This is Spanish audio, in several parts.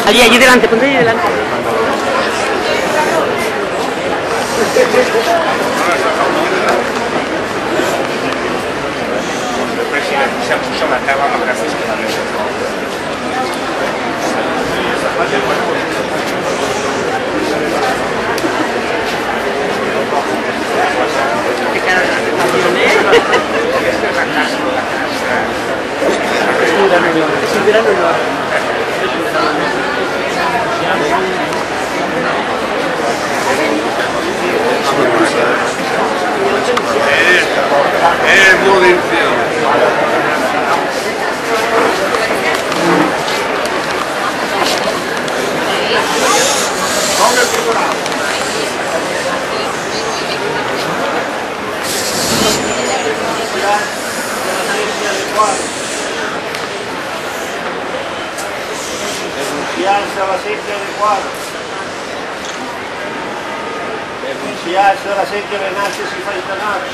Allí delante, ponte allí delante. Se puso la cama más graciosa que la mesa. Qué cara de presentación, ¿eh? Es un gran honor. Es un gran honor. Es muy limpio. Denunciarse a la sequía de Cuadros. Denunciarse a la sequía de Naches y Faitanars.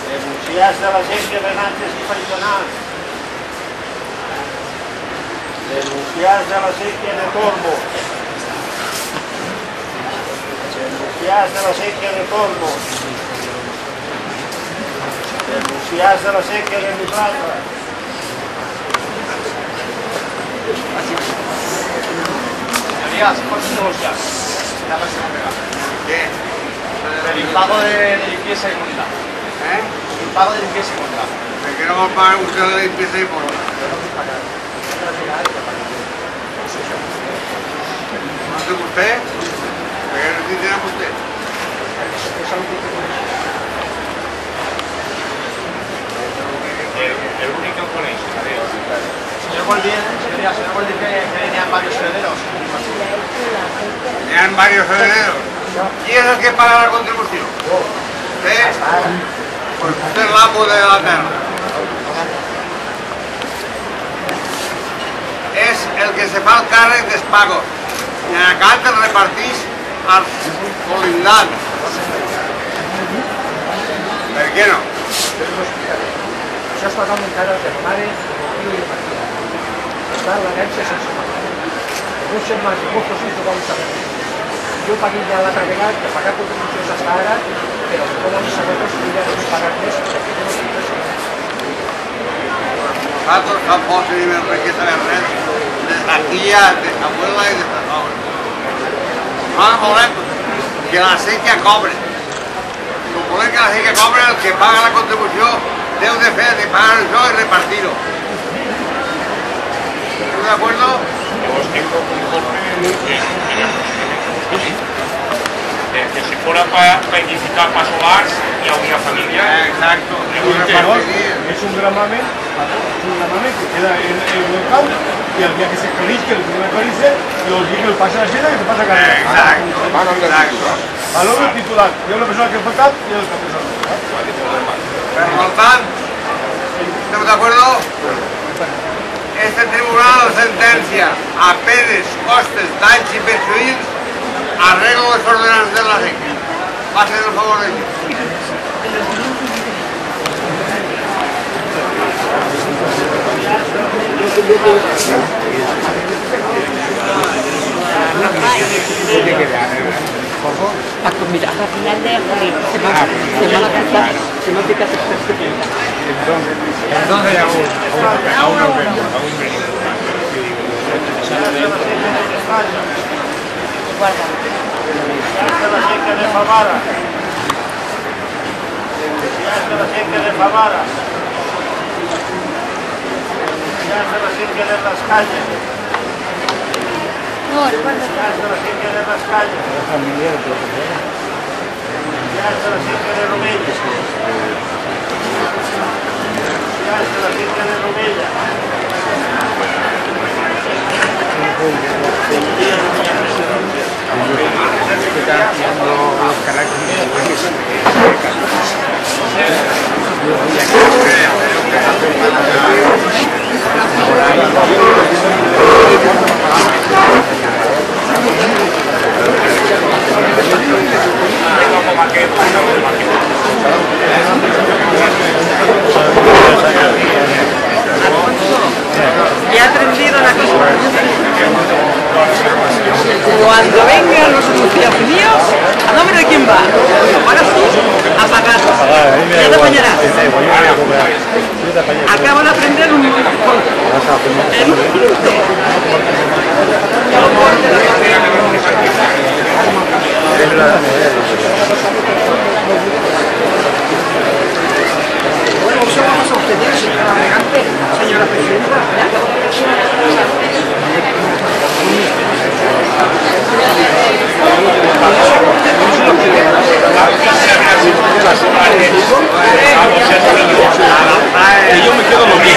Denunciarse a la sequía de Naches y Faitanars. Denunciarse a la sequía de Tormo. Denunciarse a la sequía de Tormo. Denunciarse a la sequía de Mi Plata. Señorías, ¿cuál es el ya? La persona pegada. ¿Qué? El impago de limpieza y comunidad. ¿Eh? El impago de limpieza y comunidad. ¿Me quiero comprar usted la limpieza y por ¿no hace usted? ¿Qué necesita usted? El único con eso, adiós. Señor Guardián, señorías, señor Guardián que venían varios herederos. Tenían varios herederos. ¿Quién es el que paga la contribución? ¿Usted? Pues usted es el amo de la tierra. És el que se fa el càrrec dels pagos. I en acá te repartís als colindants. Per què no? Això es paga encara de mare, de i de partida. Està l'herència sense pagar. No sé més impostos i tothom s'ha de fer. Jo pagué ja l'altra vegada per pagar contribucions fins ara, però com a sabetos jo ja no vull pagar més perquè jo no tinc res. Nosaltres tampoc tenim el requet de res, des d'aquí ja, des d'abuela i des de nova. Nosaltres volem que la sequia cobre. Com volem que la sequia cobre, el que paga la contribució deu de fer, de pagar això i repartir-ho. ¿Estás de acuerdo? Os tengo conforme que si fuera para edificar para solars y a una familia. Exacto. Es un gramamen que queda en el local y al día que se acaricie, el primer acaricie, y los días que lo pasa a la llena que se pasa a cargar. Exacto. A luego el titular, yo la persona que fue tal y el que fue tal. Per tant, ¿estamos de acuerdo? Este tribunal sentencia a penes, costes, danys i perjuïcs arreglo les ordenances de la sequía. Va a ser el favor de ellos. Paco, mira, a final de abril se me va a casar, se me pica este punto. Entonces a un Guarda. Denunciarse a la sequía de Favara. Denunciarse a la sequía de Favara. Denunciarse a la sequía de Las Calles. Denunciarse a la sequía de Las Calles. Denunciarse a la sequía de Romella. Denunciarse a la sequía de Romella. Cuando vengan los anunciados míos, ¿a nombre de quién va? ¿Lo pagas tú? A pagar. Ya te apañarás. Acabo de aprender un minuto. Bueno, observamos a ustedes, señora navegante, señora presidenta. Yo me quedo lo mismo.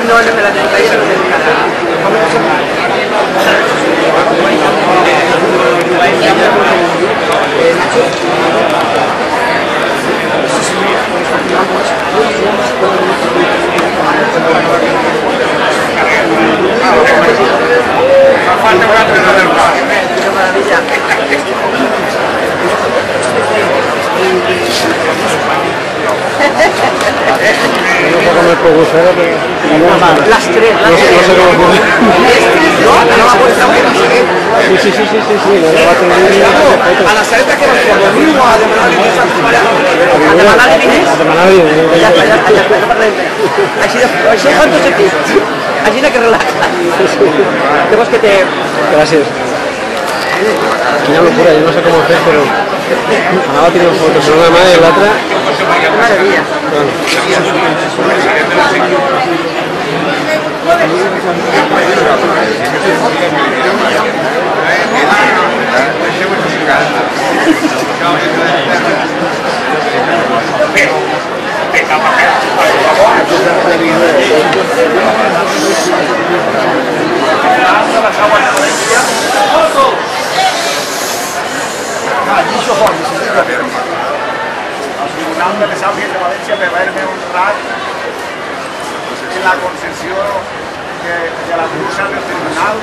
No, no me la tengo que ir, no las tres, no sé cómo fue. ¿No? ¿No va a puesto Sí, a la salita que nos quedó mismo a demanar líneas. Així fan tots aquí. Així que relaxa. Tenemos que te... Gracias. Quina locura, yo no sé cómo hacer, pero ahora tiene fotos, una madre y la otra. Qué maravilla. El Tribunal de les Aules de València per haver-me honrat en la concessió de la cursa del Tribunal.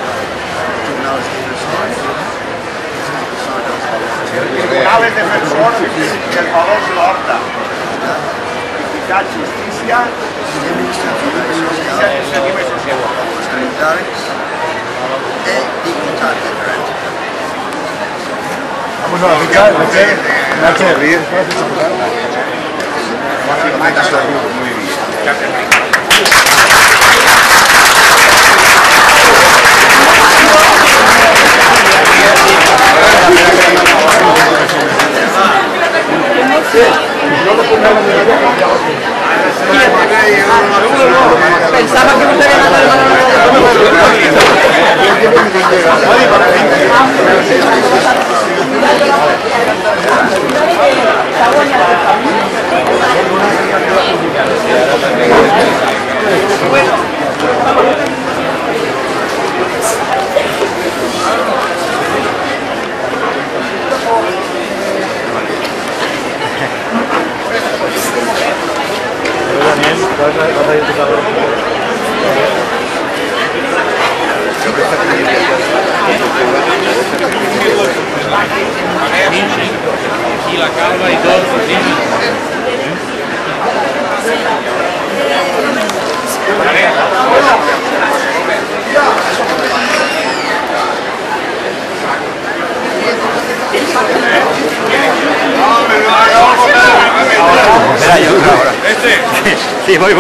El Tribunal és defensor dels valors de l'Horta. Equitat, justícia i iniciativa social. Vamos a la rica, Nacho de Ríos. Pensaba que no te había matado el Y la calva y todo. Sí, voy.